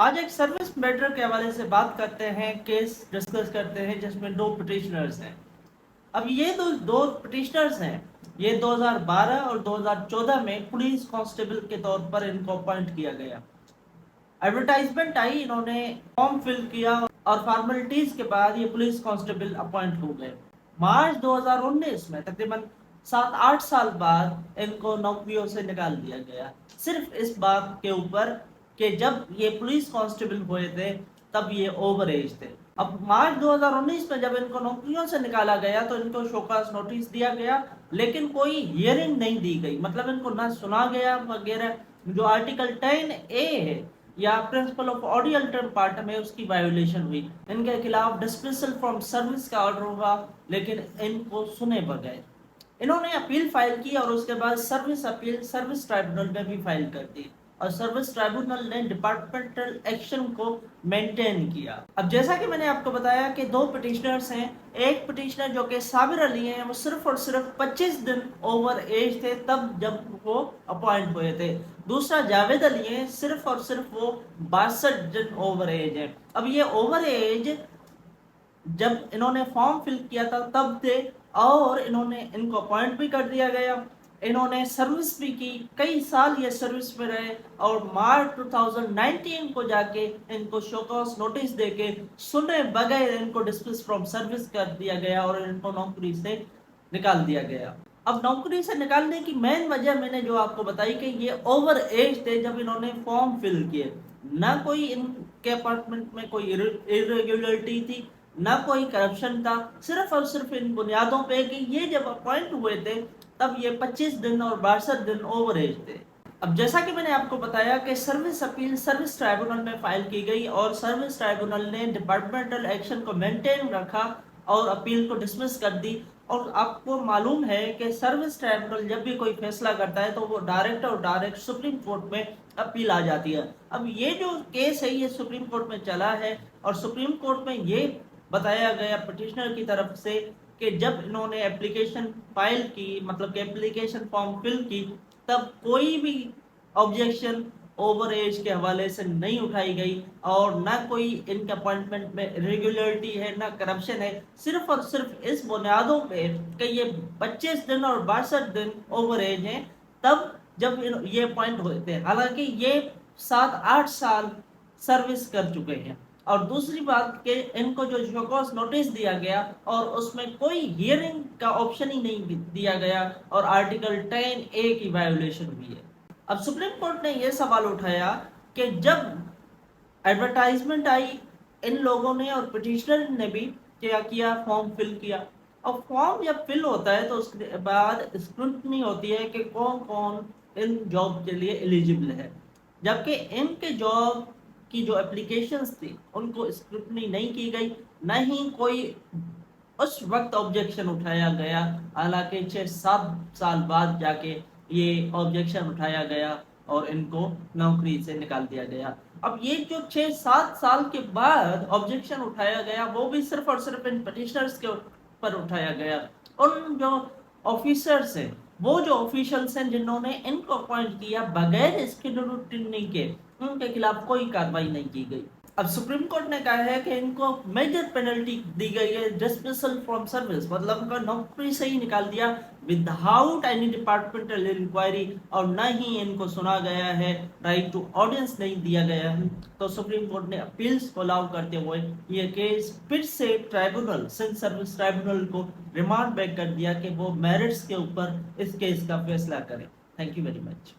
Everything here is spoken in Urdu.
آج ایک سروس میٹر کے حوالے سے بات کرتے ہیں، کیس ڈسکس کرتے ہیں جس میں 2 پٹیشنرز ہیں۔ اب یہ دو پٹیشنرز ہیں، یہ 2012 اور 2014 میں پولیس کانسٹیبل کے طور پر ان کو اپوائنٹ کیا گیا۔ ایڈورٹائزمنٹ آئی، انہوں نے فارم فل کیا اور فارملٹیز کے بعد یہ پولیس کانسٹیبل اپوائنٹ ہو گئے۔ مارچ 2019 میں تقریباً 7-8 سال بعد ان کو نوکریوں سے نکال دیا گیا، صرف اس بات کے اوپر کہ جب یہ پولیس کانسٹیبل ہوئے تھے تب یہ اوور ایج تھے۔ اب مارچ 2019 میں جب ان کو نوکریوں سے نکالا گیا تو ان کو شوکاز نوٹس دیا گیا، لیکن کوئی ہیئرنگ نہیں دی گئی، مطلب ان کو نہ سنا گیا وغیرہ۔ جو آرٹیکل 10A ہے یا پرنسپل آف آڈی الٹرم پارٹ میں، اس کی وائیولیشن ہوئی، ان کے خلاف ڈسمسل فرام سروس کا آرڈر ہوا، لیکن ان کو سنے بغیر انہوں نے اپیل فائل کی اور اس کے بعد سروس اپیل سروس ٹرائبونل میں بھی فائل کر دی اور سروس ٹرائبونل نے ڈپارٹمنٹل ایکشن کو مینٹین کیا۔ اب جیسا کہ میں نے آپ کو بتایا کہ 2 پٹیشنرز ہیں، ایک پٹیشنر جو کہ صابر علی ہیں، وہ صرف اور صرف 25 دن اوور ایج تھے تب جب وہ اپوائنٹ ہوئے تھے۔ دوسرا جاوید علی ہیں، صرف اور صرف وہ 62 دن اوور ایج ہے۔ اب یہ اوور ایج جب انہوں نے فارم فل کیا تھا تب تھے اور ان کو اپوائنٹ بھی کر دیا گیا۔ انہوں نے سروس بھی کی، کئی سال یہ سروس میں رہے اور مارچ 2019 کو جا کے ان کو شوکاز نوٹس دے کے سنے بغیر ان کو ڈسمس فرام سروس کر دیا گیا اور ان کو نوکری سے نکال دیا گیا۔ اب نوکری سے نکالنے کی مین وجہ میں نے جو آپ کو بتائی کہ یہ اوور ایج تھے جب انہوں نے فارم فل کیے، نہ کوئی ان کے اپارٹمنٹ میں کوئی irregularity تھی، نہ کوئی کرپشن تھا، صرف اور صرف ان بنیادوں پہ کہ یہ جب اپوائنٹ ہوئے تھے تب یہ 25 دن اور 62 دن اوور ایج تھے۔ اب جیسا کہ میں نے آپ کو بتایا کہ سروس اپیل سروس ٹرائبونل میں فائل کی گئی اور سروس ٹرائبونل نے ڈپارٹمنٹل ایکشن کو مینٹین رکھا اور اپیل کو ڈسمس کر دی۔ اور آپ کو معلوم ہے کہ سروس ٹرائبونل جب بھی کوئی فیصلہ کرتا ہے تو وہ ڈائریکٹ سپریم کورٹ میں اپیل آ جاتی ہے۔ اب یہ جو کیس ہے یہ سپریم کورٹ میں چلا ہے اور سپریم کورٹ میں یہ بتایا گیا پٹیشنر کی طرف سے کہ جب انہوں نے اپلیکیشن فائل کی، مطلب کہ اپلیکیشن فارم فل کی، تب کوئی بھی آبجیکشن اوور ایج کے حوالے سے نہیں اٹھائی گئی اور نہ کوئی ان کے اپوائنٹمنٹ میں ریگولرٹی ہے، نہ کرپشن ہے، صرف اور صرف اس بنیادوں پہ کہ یہ 25 دن اور 62 دن اوور ایج ہیں تب جب یہ اپوائنٹ ہوئے تھے، حالانکہ یہ 7-8 سال سروس کر چکے ہیں۔ اور دوسری بات کہ ان کو جو شوکاز نوٹس دیا گیا اور اس میں کوئی ہیئرنگ کا آپشن ہی نہیں دیا گیا اور آرٹیکل 10A کی وائیولیشن ہوئی ہے۔ اب سپریم کورٹ نے یہ سوال اٹھایا کہ جب ایڈورٹائزمنٹ آئی، ان لوگوں نے اور پٹیشنر نے بھی کیا کیا، فارم فل کیا، اور فارم جب فل ہوتا ہے تو اس کے بعد اسکروٹنی ہوتی ہے کہ کون کون ان جاب کے لیے ایلیجبل ہے، جبکہ ان کے جاب کی جو اپلیکیشنز تھی ان کو اسکروٹنی نہیں کی گئی، نہ ہی کوئی اس وقت آبجیکشن اٹھایا گیا، حالانکہ 6-7 سال بعد جا کے یہ آبجیکشن اٹھایا گیا اور ان کو نوکری سے نکال دیا گیا۔ اب یہ جو 6-7 سال کے بعد آبجیکشن اٹھایا گیا وہ بھی صرف اور صرف ان پٹیشنرز کے پر اٹھایا گیا۔ ان جو آفیسرز ہیں، وہ جو آفیشلز ہیں جنہوں نے ان کو اپوائنٹ کیا بغیر اسکروٹنی کے، ان کے خلاف کوئی کارروائی نہیں کی گئی۔ اب سپریم کورٹ نے کہا ہے کہ ان کو میجر پینلٹی دی گئی ہے، ڈسمسل فرام سروس، مطلب ان کا نوکری سے ہی نکال دیا وداؤٹ اینی ڈپارٹمنٹل انکوائری، اور نہ ہی ان کو سنا گیا ہے، رائٹ ٹو آڈینس نہیں دیا گیا ہے۔ تو سپریم کورٹ نے اپیلز کو الاؤ کرتے ہوئے یہ کیس پھر سے ٹرائبونل سندھ سروس ٹرائبونل کو ریمانڈ بیک کر دیا کہ وہ میرٹس کے اوپر اس کیس کا فیصلہ کرے۔ Thank you very much.